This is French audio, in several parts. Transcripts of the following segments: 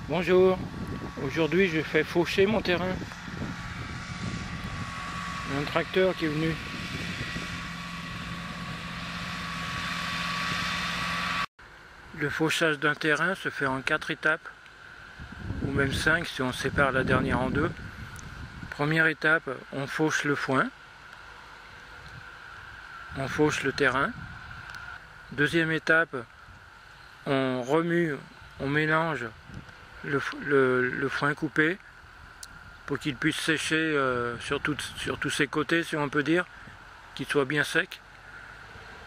Bonjour, aujourd'hui je fais faucher mon terrain. Un tracteur qui est venu. Le fauchage d'un terrain se fait en 4 étapes, ou même 5 si on sépare la dernière en deux. Première étape, on fauche le foin, on fauche le terrain. Deuxième étape, on remue, on mélange le foin coupé pour qu'il puisse sécher sur tous ses côtés, si on peut dire, qu'il soit bien sec.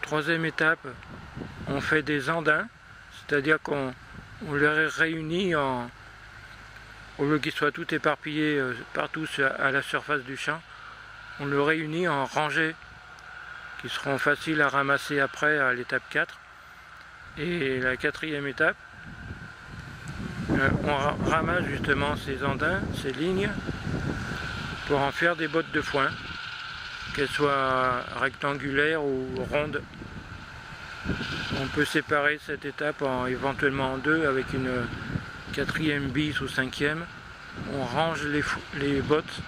Troisième étape, on fait des andins, c'est-à-dire qu'on les réunit au lieu qu'ils soient tout éparpillés partout à la surface du champ, on le réunit en rangées qui seront faciles à ramasser après à l'étape 4. Et la quatrième étape, on ramasse justement ces andins, ces lignes, pour en faire des bottes de foin, qu'elles soient rectangulaires ou rondes. On peut séparer cette étape éventuellement en deux avec une quatrième bise ou cinquième. On range les bottes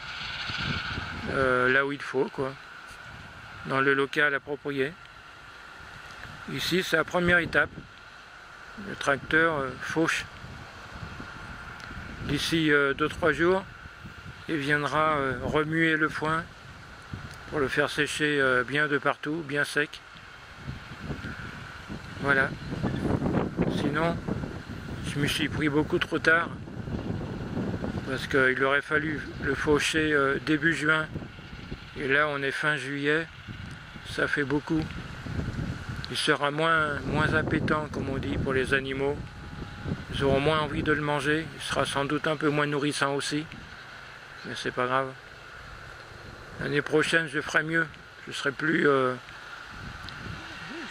là où il faut, quoi, dans le local approprié. Ici, c'est la première étape. Le tracteur fauche. D'ici 2-3 jours, il viendra remuer le foin pour le faire sécher bien de partout, bien sec. Voilà. Sinon, je me suis pris beaucoup trop tard parce qu'il aurait fallu le faucher début juin. Et là, on est fin juillet. Ça fait beaucoup. Il sera moins appétant, comme on dit, pour les animaux. Ils auront moins envie de le manger. Il sera sans doute un peu moins nourrissant aussi. Mais c'est pas grave. L'année prochaine, je ferai mieux. Je serai plus...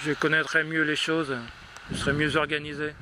je connaîtrai mieux les choses. Je serai mieux organisé.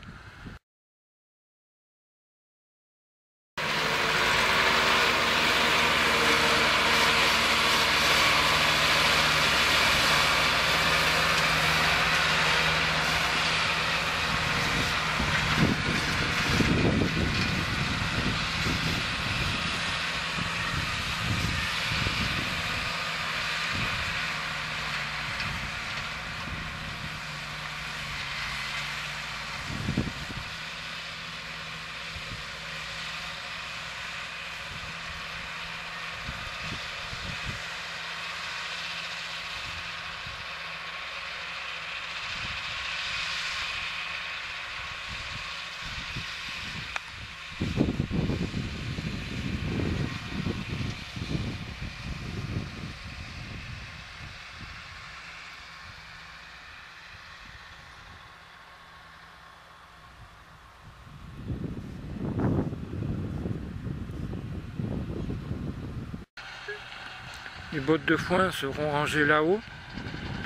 Les bottes de foin seront rangées là-haut,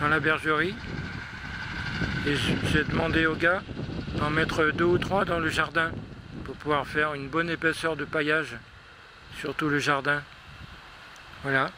dans la bergerie. Et j'ai demandé au gars d'en mettre 2 ou 3 dans le jardin pour pouvoir faire une bonne épaisseur de paillage sur tout le jardin. Voilà.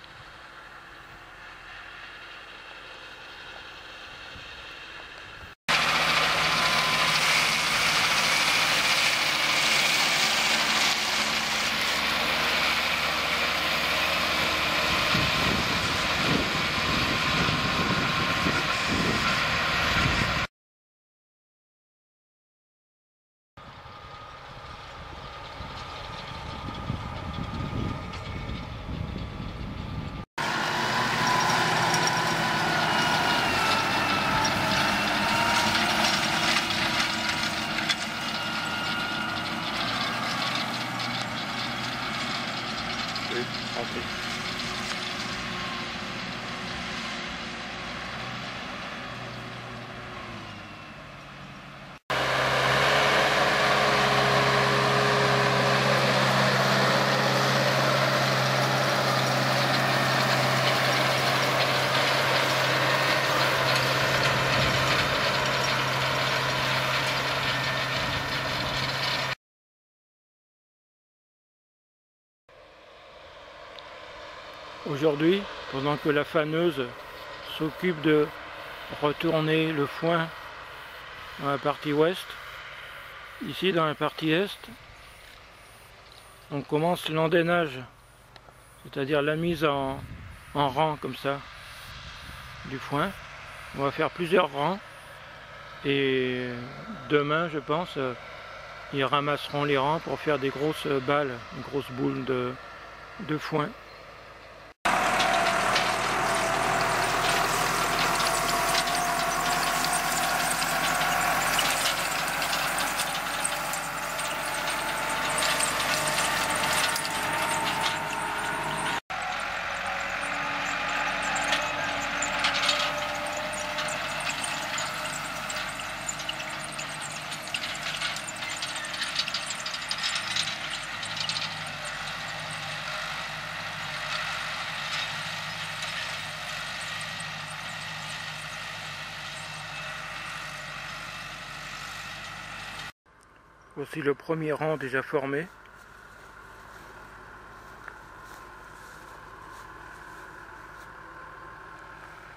Aujourd'hui, pendant que la faneuse s'occupe de retourner le foin dans la partie ouest, ici dans la partie est, on commence l'endainage, c'est-à-dire la mise en rang comme ça du foin. On va faire plusieurs rangs et demain, je pense, ils ramasseront les rangs pour faire des grosses balles, une grosse boule de foin. Voici le premier rang déjà formé.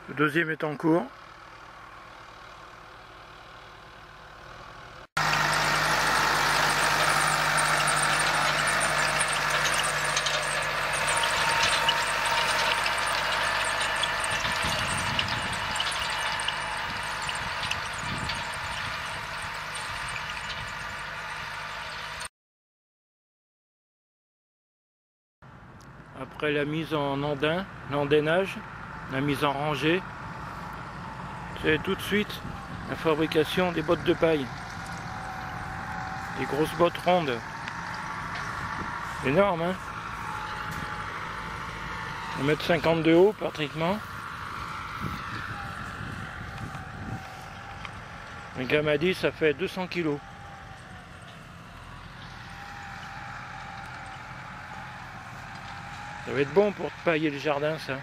Le deuxième est en cours. Après la mise en l'endainage, la mise en rangée, c'est tout de suite la fabrication des bottes de paille. Des grosses bottes rondes. Énorme, hein? 1,50 m de haut pratiquement. Un gars m'a dit ça fait 200 kg. Ça va être bon pour pailler le jardin, ça.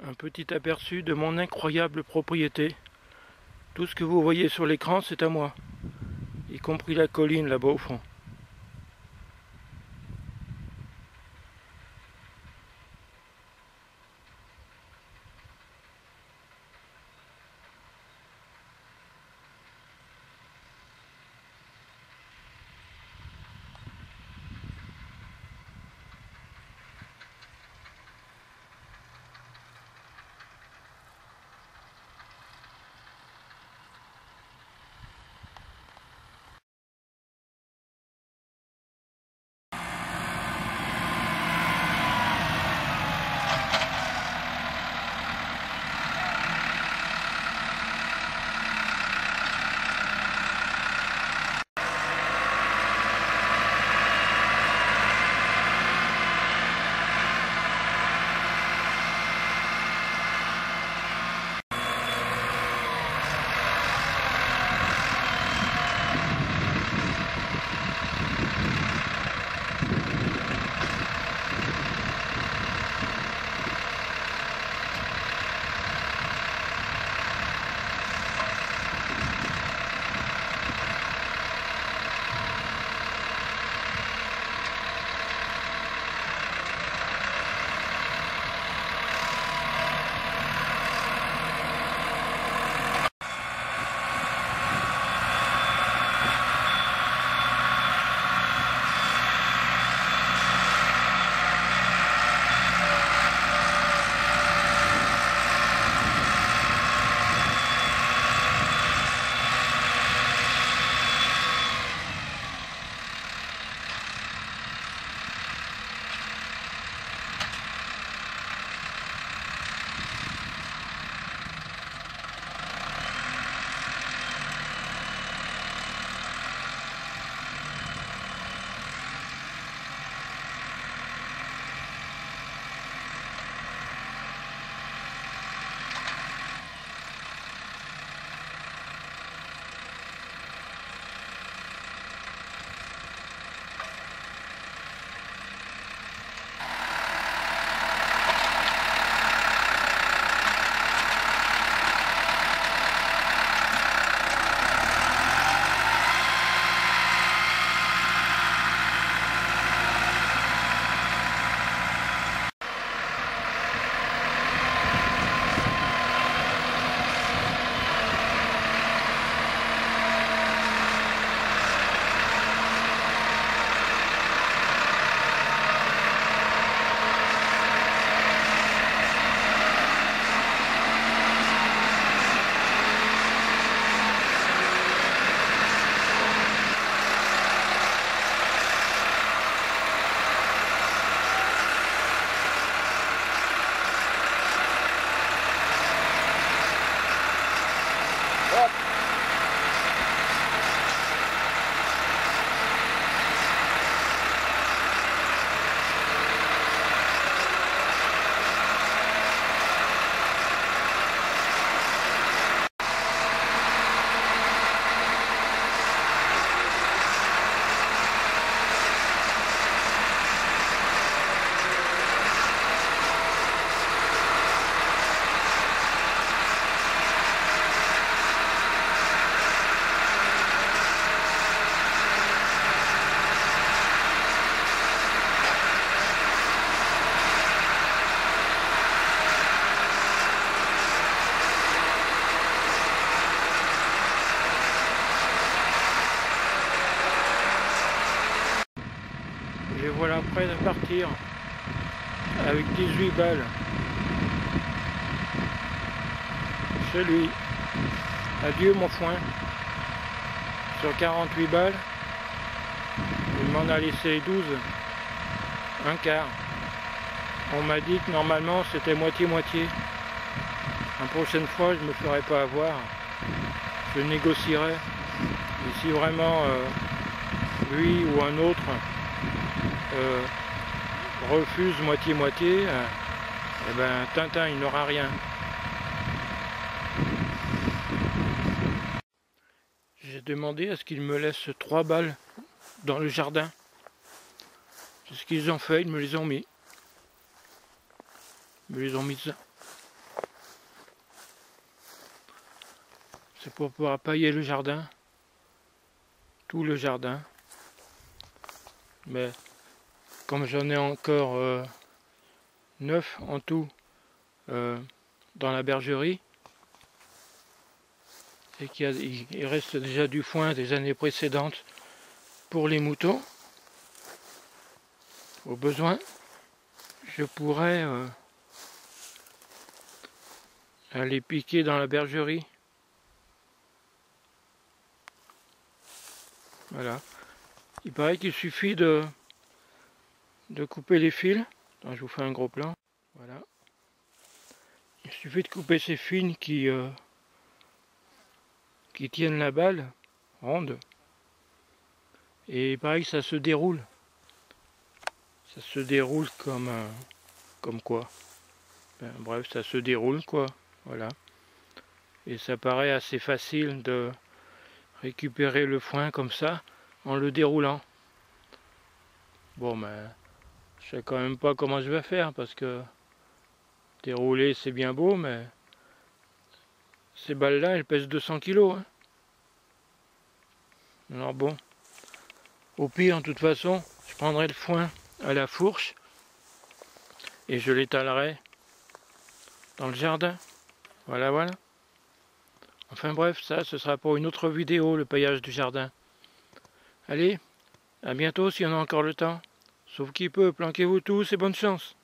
Un petit aperçu de mon incroyable propriété. Tout ce que vous voyez sur l'écran, c'est à moi, y compris la colline là-bas au fond. prêt à partir avec 18 balles chez lui. Adieu mon foin. Sur 48 balles, il m'en a laissé 12, un quart. On m'a dit que normalement c'était moitié-moitié. La prochaine fois, je ne me ferai pas avoir. Je négocierai. Et si vraiment lui ou un autre refuse moitié-moitié, eh ben Tintin il n'aura rien. J'ai demandé à ce qu'ils me laissent 3 balles dans le jardin. C'est ce qu'ils ont fait, ils me les ont mis. Ils me les ont mis. C'est pour pouvoir pailler le jardin. Tout le jardin. Mais comme j'en ai encore 9 en tout dans la bergerie, et qu'il reste déjà du foin des années précédentes pour les moutons, au besoin, je pourrais aller piquer dans la bergerie. Voilà. Il paraît qu'il suffit de couper les fils. Attends, je vous fais un gros plan. Voilà. Il suffit de couper ces fils qui tiennent la balle ronde. Et il paraît que ça se déroule. Ça se déroule comme quoi. Ben, bref, ça se déroule quoi. Voilà. Et ça paraît assez facile de récupérer le foin comme ça en le déroulant. Bon, ben, je sais quand même pas comment je vais faire parce que dérouler c'est bien beau, mais ces balles-là, elles pèsent 200 kg. Hein. Alors bon, au pire, de toute façon, je prendrai le foin à la fourche et je l'étalerai dans le jardin. Voilà, voilà. Enfin bref, ça, ce sera pour une autre vidéo, le paillage du jardin. Allez, à bientôt s'il y en a encore le temps. Sauf qui peut, planquez-vous tous et bonne chance.